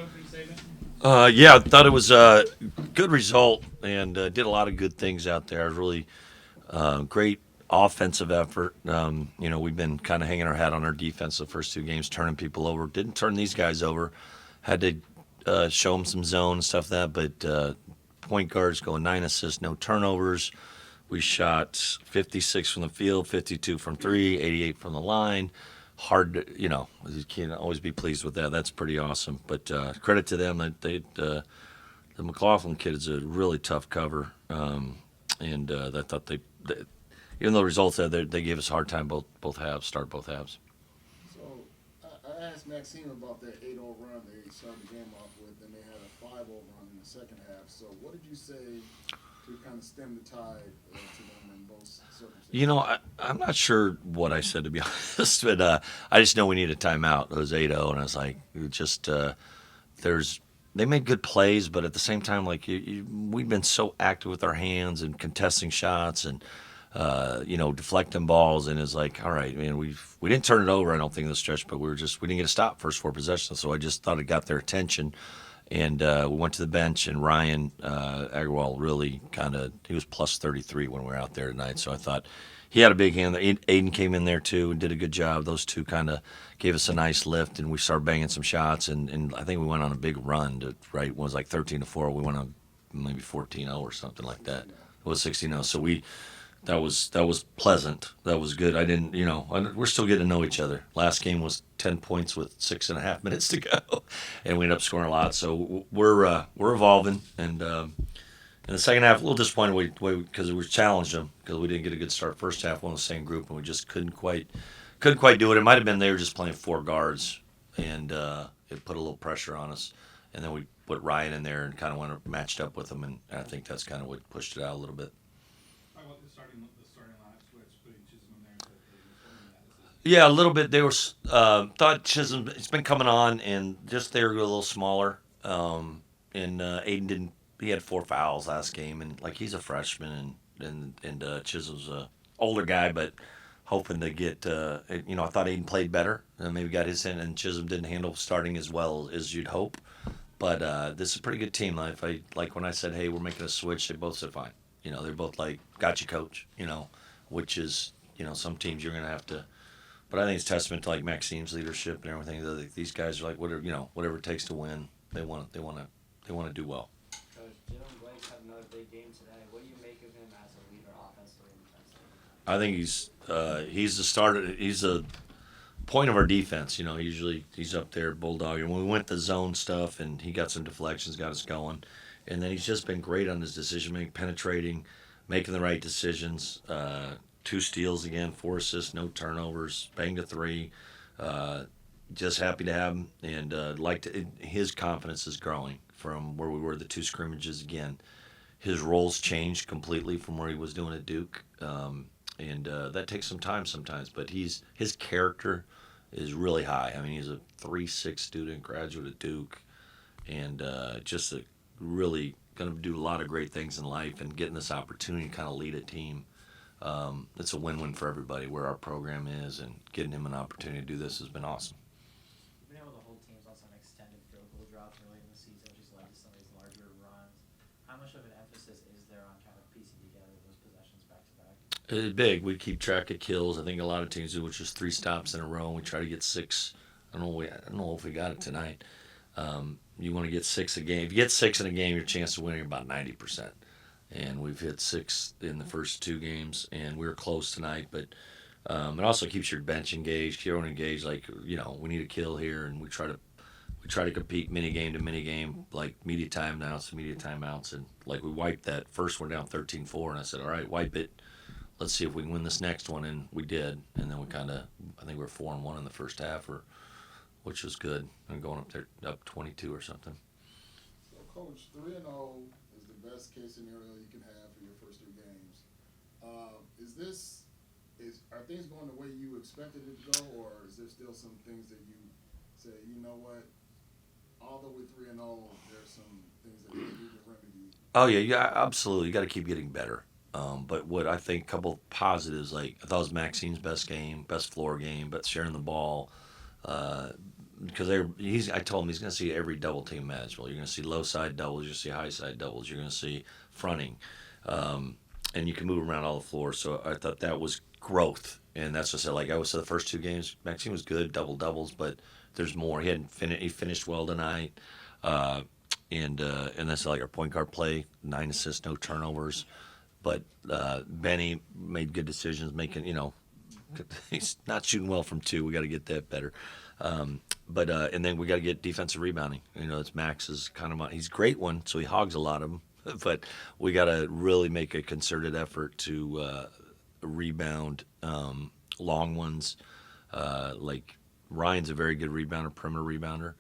opening statement? Yeah, I thought it was a good result and did a lot of good things out there. Really great offensive effort. We've been kind of hanging our hat on our defense the first two games, turning people over. Didn't turn these guys over. Had to show them some zone and stuff like that, but point guards going 9 assists, no turnovers. We shot 56 from the field, 52 from three, 88 from the line. Hard to, you can't always be pleased with that. That's pretty awesome. But credit to them. The McLaughlin kid is a really tough cover. And I thought even though the results they gave us a hard time both halves, start both halves. So I asked Maxime about that 8-0 run they started the game off with, and they had a 5-0 run in the second half. So what did you say to kind of stem the tide to them in both circumstances? I'm not sure what I said to be honest, but I just know we need a timeout. It was 8-0, and I was like, just there's they made good plays, but at the same time, like we've been so active with our hands and contesting shots and deflecting balls, and it's like, all right, man, we didn't turn it over. I don't think in the stretch, but we didn't get a stop first four possessions, so I just thought it got their attention. And we went to the bench, and Ryan Agarwal really he was plus 33 when we were out there tonight. So I thought he had a big hand. Aiden came in there too and did a good job. Those two kind of gave us a nice lift, and we started banging some shots. And I think we went on a big run. It was like 13-4. We went on maybe 14-0 or something like that. It was 16-0. So that was pleasant. That was good. I didn't, we're still getting to know each other. Last game was 10 points with 6.5 minutes to go, and we ended up scoring a lot. So we're evolving, and in the second half, a little disappointed because we challenged them because we didn't get a good start first half. We're in the same group, and we just couldn't quite do it. It might have been they were just playing four guards, and it put a little pressure on us. And then we put Ryan in there and kind of went matched up with him, and I think that's kind of what pushed it out a little bit. Talk about the starting lineup switch, putting Chisholm in there instead of Hayden. Just wondering that decision. Yeah, a little bit. They were thought Chisholm. It's been coming on, and just they were a little smaller. And Aiden didn't. He had four fouls last game, and like he's a freshman, and Chisholm's a older guy, but hoping to get. I thought Aiden played better, and maybe got his in, and Chisholm didn't handle starting as well as you'd hope. But this is a pretty good team. If I like when I said, "Hey, we're making a switch," they both said, "Fine." They're both like, "Got you, coach." Which is some teams you're gonna have to. But I think it's testament to like Maxime's leadership and everything. These guys are like whatever it takes to win. They want to do well. Coach, Jalen Blake's had another big game today. What do you make of him as a leader offensively and defensively? I think he's the starter. He's a point of our defense. Usually he's up there bulldog. And when we went the zone stuff, and he got some deflections, got us going. And then he's just been great on his decision making, penetrating, making the right decisions. Two steals again, 4 assists, no turnovers, banged a three. Uh, just happy to have him, and his confidence is growing from where we were the two scrimmages again. His roles changed completely from where he was doing at Duke, and that takes some time sometimes. But his character is really high. I mean, he's a 3.6 student, graduate at Duke, and just really going to do a lot of great things in life, and getting this opportunity to kind of lead a team. It's a win-win for everybody where our program is, and getting him an opportunity to do this has been awesome. You've been able to hold teams on some extended field goal drops early in the season, which has led to some of these larger runs. How much of an emphasis is there on kind of piecing together those possessions back to back? It's big. We keep track of kills. I think a lot of teams do, which is 3 stops in a row. And we try to get six. I don't know if we got it tonight. You want to get six a game. If you get six in a game, your chance of winning is about 90%. And we've hit six in the first two games, and we were close tonight. But it also keeps your bench engaged, your own engaged. Like we need a kill here, and we try to compete mini game to mini game, like media timeouts to media timeouts, and like we wiped that first one down 13-4, and I said, all right, wipe it. Let's see if we can win this next one, and we did. And then I think we were 4-1 in the first half, which was good. And going up there up 22 or something. So, Coach, 3-0 is the best case scenario you can have for your first three games. Are things going the way you expected it to go, or is there still some things that you say, you know what? Although we're 3-0, there's some things that we need to remedy. Oh yeah, absolutely. You got to keep getting better. But what I think, a couple positives, like I thought it was Maxine's best game, best floor game, but sharing the ball, because I told him he's going to see every double team imaginable. You're going to see low side doubles, you're going to see high side doubles, you're going to see fronting, and you can move around all the floors. So I thought that was growth, and that's what I said. Like I was said, the first two games, Maxime was good, doubles, but there's more. He finished well tonight, and that's like our point guard play, 9 assists, no turnovers. But Benny made good decisions, making he's not shooting well from 2. We got to get that better. But and then we got to get defensive rebounding. It's Max's kind of he's a great one, so he hogs a lot of them. But we got to really make a concerted effort to rebound long ones. Like Ryan's a very good rebounder, perimeter rebounder.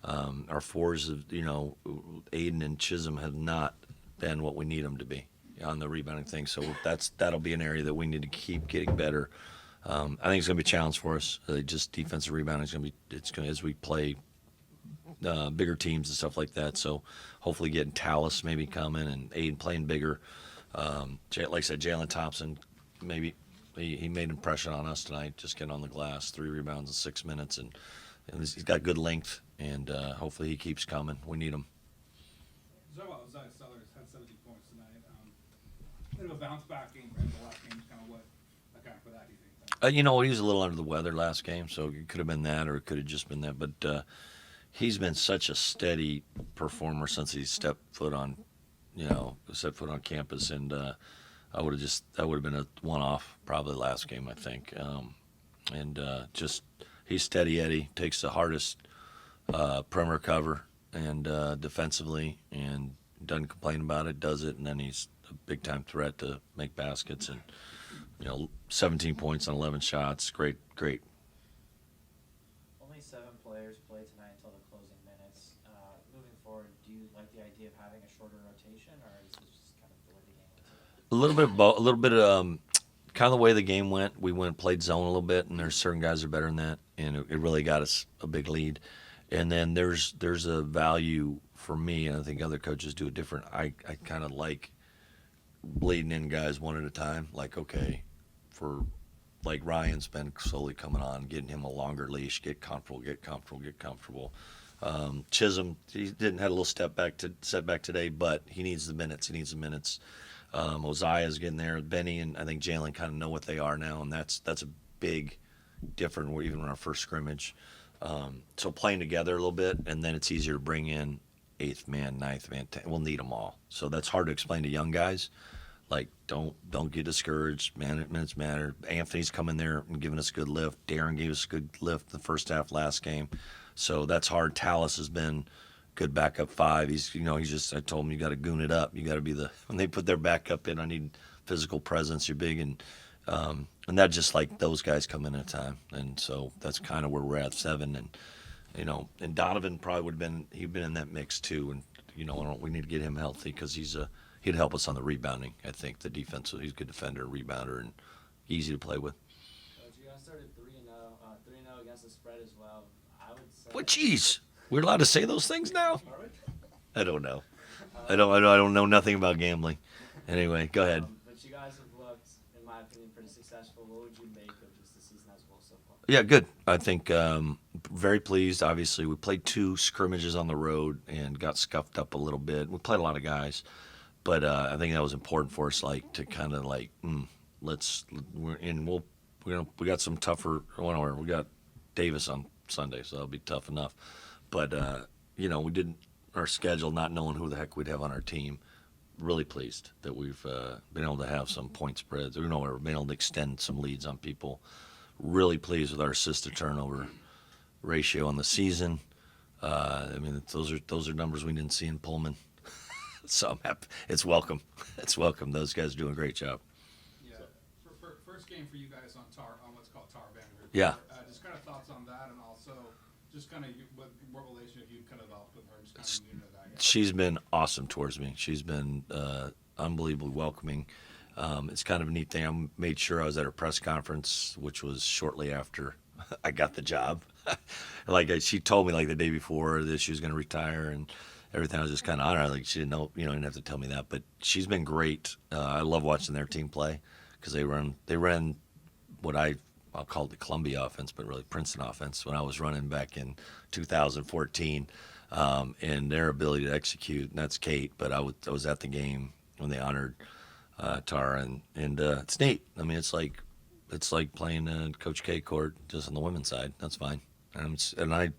Our fours, Aiden and Chisholm have not been what we need them to be on the rebounding thing. So that'll be an area that we need to keep getting better. I think it's going to be a challenge for us. Just defensive rebounding is going to be as we play bigger teams and stuff like that. So hopefully getting Tallis maybe coming and Aiden playing bigger. Like I said, Jalen Thompson, maybe he made an impression on us tonight, just getting on the glass, 3 rebounds in 6 minutes, and he's got good length, and hopefully he keeps coming. We need him. Zach Sellers had 17 points tonight. Bit of a bounce back game, right? The last game is kind of what account for that, do you think? He was a little under the weather last game, so it could have been that, or it could have just been that. But he's been such a steady performer since he stepped foot on campus, and that would have been a one-off probably last game, I think. Just he's steady Eddie, takes the hardest perimeter cover and defensively, and doesn't complain about it, does it, and then he's a big-time threat to make baskets, and 17 points on 11 shots, great. Only 7 players played tonight until the closing minutes. Moving forward, do you like the idea of having a shorter rotation, or is this just kind of the way the game went? A little bit of both, a little bit of kind of the way the game went. We went and played zone a little bit, and there's certain guys that are better than that, and it really got us a big lead. And then there's a value for me, and I think other coaches do it different. I kind of like bleeding in guys one at a time. Like, okay, like Ryan's been slowly coming on, getting him a longer leash, get comfortable. Chisholm, he didn't have a little setback today, but he needs the minutes. Oziah's getting there. Benny and I think Jalen kind of know what they are now, and that's a big difference even in our first scrimmage. So playing together a little bit, and then it's easier to bring in 8th man, 9th man. We'll need them all. So that's hard to explain to young guys. Like, don't get discouraged. Minutes matter. Anthony's coming there and giving us a good lift. Darren gave us a good lift the first half last game. So that's hard. Tallis has been good backup 5. He's just, I told him, you got to goon it up. You got to be when they put their backup in, I need physical presence. You're big, and that just like those guys come in at a time. And so that's kind of where we're at, 7. And Donovan probably would have been in that mix too. And, we need to get him healthy because he'd help us on the rebounding. I think the defense, he's a good defender, rebounder, and easy to play with. You guys started 3-0 against the spread as well. I would say. What? Jeez, we're allowed to say those things now? I don't know. I don't know nothing about gambling. Anyway, go ahead. But you guys have looked, in my opinion, pretty successful. What would you make of just the season as well so far? Yeah, good. I think very pleased. Obviously, we played 2 scrimmages on the road and got scuffed up a little bit. We played a lot of guys. But I think that was important for us, like to kind of like we got some tougher. We got Davis on Sunday, so that'll be tough enough. But we didn't our schedule, not knowing who the heck we'd have on our team. Really pleased that we've been able to have some point spreads. We've been able to extend some leads on people. Really pleased with our assist to turnover ratio on the season. Those are numbers we didn't see in Pullman. So I'm happy. It's welcome. Those guys are doing a great job. Yeah. For first game for you guys on what's called Tar Vanderbilt. Yeah. Just kind of thoughts on that, and also just kind of what relationship you kind of developed with her, just kind of new to that. Yeah. She's been awesome towards me. She's been unbelievably welcoming. It's kind of a neat thing. I made sure I was at her press conference, which was shortly after I got the job. She told me the day before that she was going to retire, and everything. I was just kind of honored. She didn't know, didn't have to tell me that. But she's been great. I love watching their team play because they ran what I I'll call it the Columbia offense, but really Princeton offense when I was running back in 2014, and their ability to execute. And that's Kate, but I was at the game when they honored Tara, and it's neat. I mean, it's like playing Coach K court just on the women's side. That's fine. I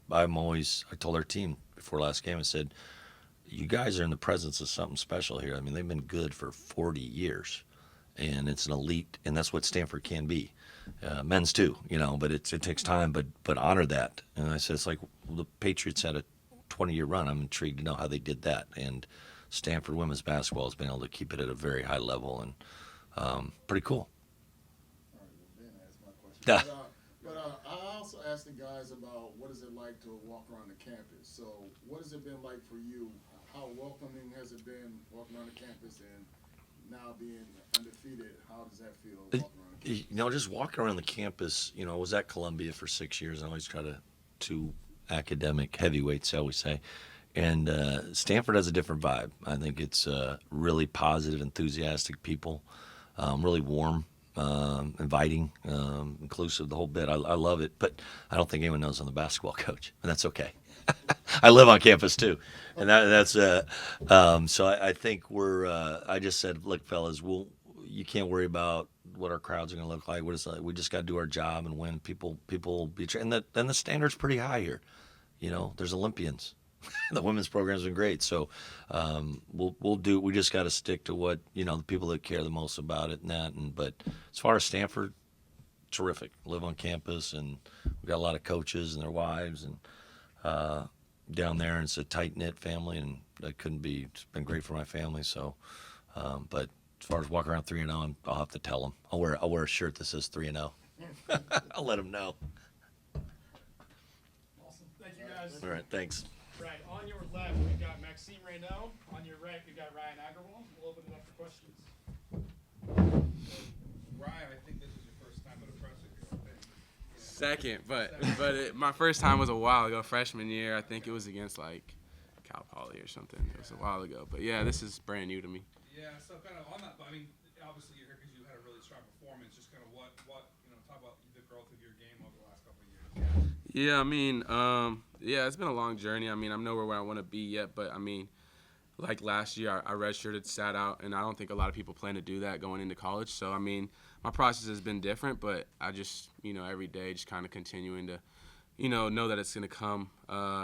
told our team before last game, I said, you guys are in the presence of something special here. I mean, they've been good for 40 years, and it's an elite, and that's what Stanford can be. Men's too, but it takes time, but honor that. And I said, it's like the Patriots had a 20-year run. I'm intrigued to know how they did that. And Stanford women's basketball has been able to keep it at a very high level, and pretty cool. All right, well, Ben asked my question. Yeah. But I also asked the guys about what is it like to walk around the campus. So what has it been like for you? How welcoming has it been walking around the campus, and now being undefeated, how does that feel walking around the campus? Just walking around the campus, I was at Columbia for 6 years. I always try to two academic heavyweights, shall we say. And Stanford has a different vibe. I think it's really positive, enthusiastic people, really warm, inviting, inclusive, the whole bit. I love it, but I don't think anyone knows I'm the basketball coach, and that's okay. I live on campus too, and that's so I think I just said, look, fellas, you can't worry about what our crowds are going to look like. We just got to do our job and win. People be, and the standard's pretty high here. There's Olympians. The women's program's been great, so we just got to stick to what the people that care the most about it, but as far as Stanford, terrific. Live on campus, and we got a lot of coaches and their wives, and down there, and it's a tight knit family, and it's been great for my family. So, but as far as walking around 3-0, I'll have to tell them. I'll wear a shirt that says 3-0. I'll let them know. Awesome. Thank you, guys. All right, thanks. Right, on your left, we've got Maxime Raynaud. On your right, we've got Ryan Agarwal. We'll open it up for questions. Ryan, I think this is your first time at a presser here, I think. Second, but my first time was a while ago, freshman year. I think it was against like Cal Poly or something. It was a while ago, but yeah, this is brand new to me. Yeah, so kind of on that, I mean, obviously you're here because you had a really strong performance. Just kind of what talk about the growth of your game over the last couple of years. Yeah, I mean, it's been a long journey. I mean, I'm nowhere where I want to be yet, but I mean, like last year, I redshirted, sat out, and I don't think a lot of people plan to do that going into college. So, I mean, my process has been different, but I just, every day just kind of continuing to, know that it's going to come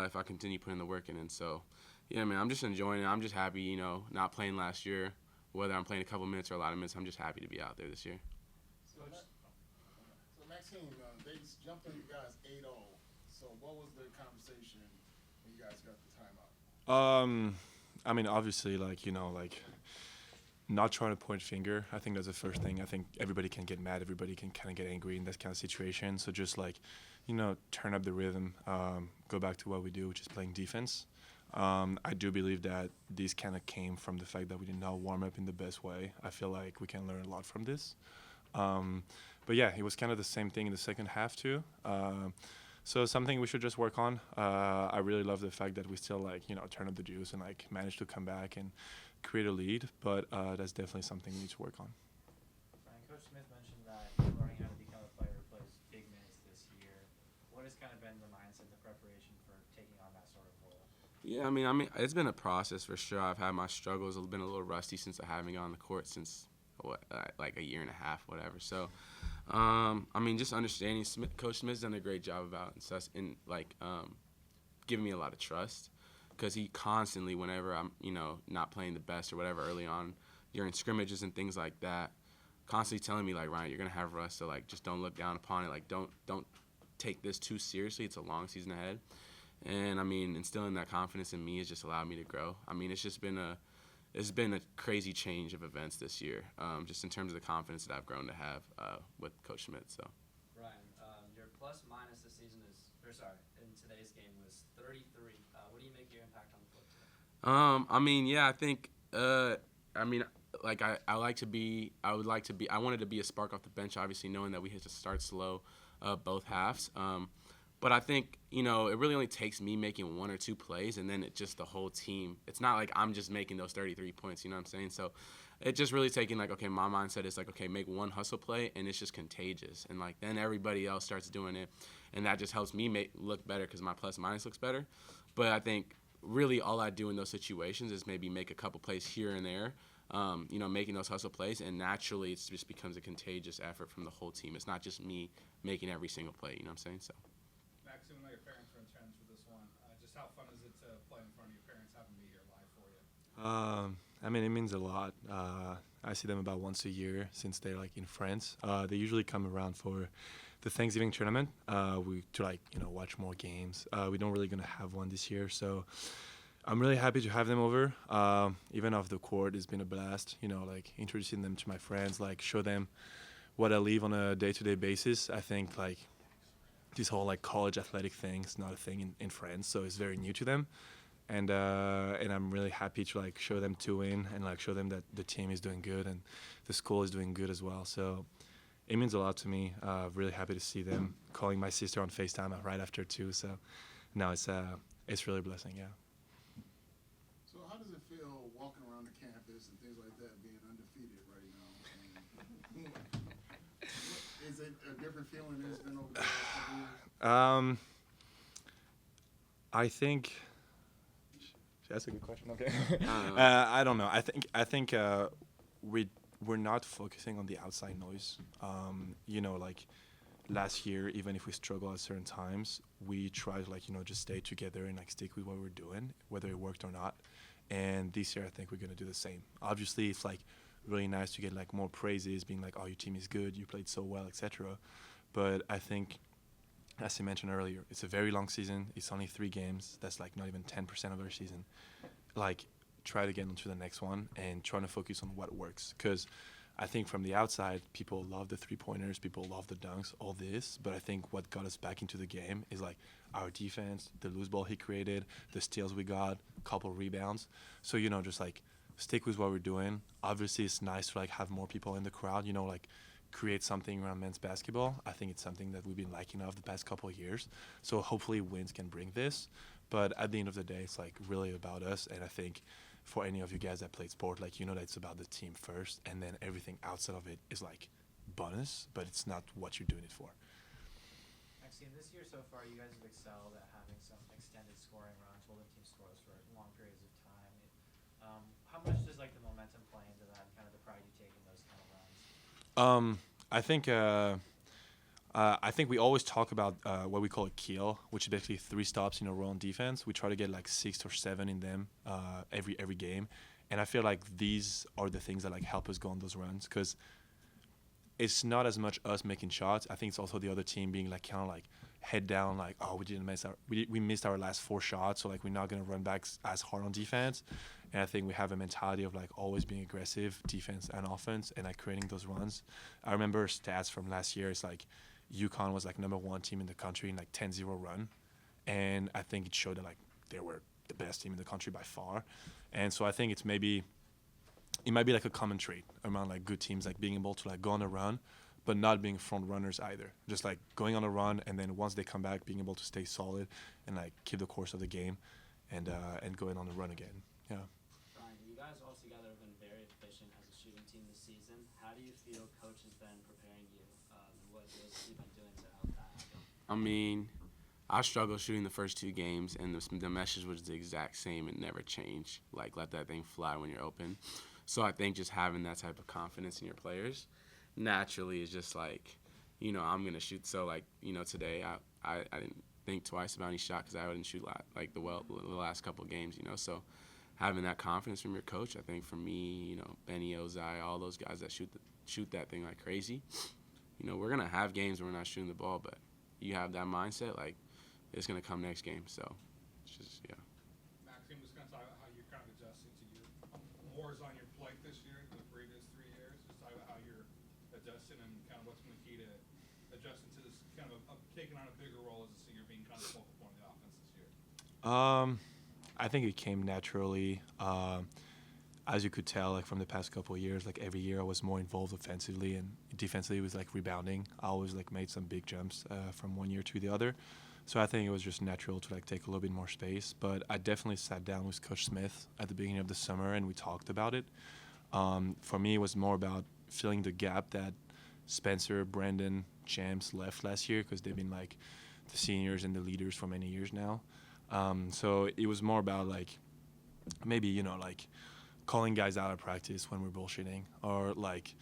if I continue putting the work in. And so, yeah, man, I'm just enjoying it. I'm just happy, not playing last year, whether I'm playing a couple minutes or a lot of minutes. I'm just happy to be out there this year. So Maxime, they just jumped on you guys 8-0. So what was the conversation when you guys got the timeout? I mean, obviously, not trying to point finger. I think that's the first thing. I think everybody can get mad. Everybody can kind of get angry in that kind of situation. So just turn up the rhythm, go back to what we do, which is playing defense. I do believe that this kind of came from the fact that we did not warm up in the best way. I feel like we can learn a lot from this. But yeah, it was kind of the same thing in the second half too. So something we should just work on. I really love the fact that we still turn up the juice and manage to come back and create a lead. But that's definitely something we need to work on. Ryan, Coach Smith mentioned that you're learning how to become a player who plays big minutes this year. What has kind of been the mindset, the preparation for taking on that sort of role? Yeah, I mean, it's been a process for sure. I've had my struggles. I've been a little rusty since I haven't gone on the court since like a year and a half, whatever. So, I mean, just understanding Coach Smith's done a great job about giving me a lot of trust, because he constantly, whenever I'm not playing the best or whatever early on during scrimmages and things like that, constantly telling me Ryan, you're gonna have rust, so just don't look down upon it. Don't take this too seriously. It's a long season ahead. And I mean, instilling that confidence in me has just allowed me to grow. I mean, it's been a crazy change of events this year, just in terms of the confidence that I've grown to have with Coach Smith. So, Ryan, your plus minus this season in today's game was 33. What do you make your impact on the floor today? I mean, yeah, I think, I wanted to be a spark off the bench, obviously knowing that we had to start slow both halves. But I think, it really only takes me making one or two plays, and then the whole team. It's not like I'm just making those 33 points, you know what I'm saying? So it just really taking like, okay, my mindset is like, okay, make one hustle play and it's just contagious, and like then everybody else starts doing it, and that just helps me look better because my plus minus looks better. But I think really all I do in those situations is maybe make a couple plays here and there, making those hustle plays, and naturally it just becomes a contagious effort from the whole team. It's not just me making every single play, you know what I'm saying? So. Maxime, I know your parents were in attendance for this one. Just how fun is it to play in front of your parents, having me here live for you? I mean, it means a lot. I see them about once a year since they're like in France. They usually come around for the Thanksgiving tournament. Watch more games. We don't really gonna have one this year, so I'm really happy to have them over. Even off the court, it's been a blast. Like introducing them to my friends, like show them what I live on a day-to-day basis. I think like this whole like college athletic thing is not a thing in France, so it's very new to them. And I'm really happy to like show them to win and like show them that the team is doing good and the school is doing good as well. So it means a lot to me. Really happy to see them. Calling my sister on FaceTime right after too. So no, it's really a blessing. Yeah. So how does it feel walking around the campus and things like that, being undefeated right now? Is it a different feeling than it's been over the last couple years? I think. That's a good question. Okay. I don't know. I think we're not focusing on the outside noise. Like last year, even if we struggle at certain times, we try to just stay together and like stick with what we're doing, whether it worked or not. And this year, I think we're gonna do the same. Obviously, it's like really nice to get like more praises, being like, "Oh, your team is good. You played so well, etc." But I think, as you mentioned earlier, it's a very long season. It's only 3 games. That's like not even 10% of our season. Like, try to get into the next one and trying to focus on what works. Because I think from the outside, people love the 3-pointers, people love the dunks, all this. But I think what got us back into the game is like our defense, the loose ball he created, the steals we got, couple rebounds. So, just like stick with what we're doing. Obviously, it's nice to like have more people in the crowd, like create something around men's basketball. I think it's something that we've been liking of the past couple of years. So hopefully wins can bring this. But at the end of the day, it's like really about us. And I think for any of you guys that played sport, like that it's about the team first, and then everything outside of it is like bonus, but it's not what you're doing it for. Maxime, this year so far, you guys have excelled at having some extended scoring runs, holding team scores for long periods of time. How much does like the momentum play into that, and kind of the pride you take in those kind of runs? I think we always talk about what we call a kill, which is basically 3 stops in a row on defense. We try to get like 6 or 7 in them every game, and I feel like these are the things that like help us go on those runs, because it's not as much us making shots. I think it's also the other team being like kind of like head down, like, oh, we missed our last 4 shots, so like we're not gonna run back as hard on defense. And I think we have a mentality of like always being aggressive, defense and offense, and like creating those runs. I remember stats from last year. It's like UConn was like #1 team in the country in like 10-0 run, and I think it showed that like they were the best team in the country by far. And so I think it might be like a common trait around like good teams, like being able to like go on a run, but not being front runners either. Just like going on a run, and then once they come back, being able to stay solid and like keep the course of the game, and going on the run again. Yeah. Ryan, you guys all together have been very efficient as a shooting team this season. How do you feel coach has been preparing you, and what drills have you been doing to help that happen? I mean, I struggled shooting the first 2 games, and the message was the exact same. It never changed. Like, let that thing fly when you're open. So I think just having that type of confidence in your players naturally is just like, I'm going to shoot. So, like, today I didn't think twice about any shot because I wouldn't shoot the last couple of games, So having that confidence from your coach, I think for me, Benny, Ozai, all those guys that shoot that thing like crazy, we're going to have games where we're not shooting the ball, but you have that mindset, like, it's going to come next game. So it's just, yeah. Maxime, just going to talk about how you're kind of adjusting to more is on your plate this year than the previous 3 years. Just talk about how you're adjusting and kind of what's been the key to adjusting to this kind of taking on a bigger role as a senior, being kind of the focal point of the offense this year. I think it came naturally. As you could tell, like from the past couple of years, like every year I was more involved offensively, and defensively was like rebounding. I always like made some big jumps from one year to the other. So I think it was just natural to like take a little bit more space. But I definitely sat down with Coach Smith at the beginning of the summer, and we talked about it. For me, it was more about filling the gap that Spencer, Brandon, Champs left last year because they've been like the seniors and the leaders for many years now. So it was more about like maybe, you know, like calling guys out of practice when we're bullshitting, or like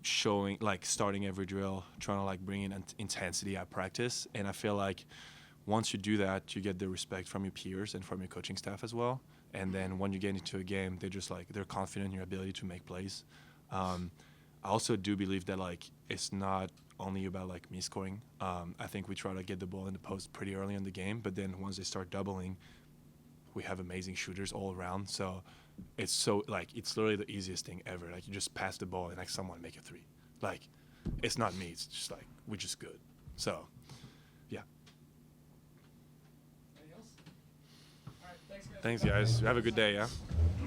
showing, like starting every drill, trying to like bring in intensity at practice. And I feel like once you do that, you get the respect from your peers and from your coaching staff as well. And then when you get into a game, they're confident in your ability to make plays. I also do believe that like it's not only about like me scoring. I think we try to get the ball in the post pretty early in the game, but then once they start doubling, we have amazing shooters all around. So it's literally the easiest thing ever. Like you just pass the ball and like someone make a three. Like it's not me. It's just like we're just good. So yeah. Anything else? All right, thanks guys. Thanks guys. Have a good day. Yeah.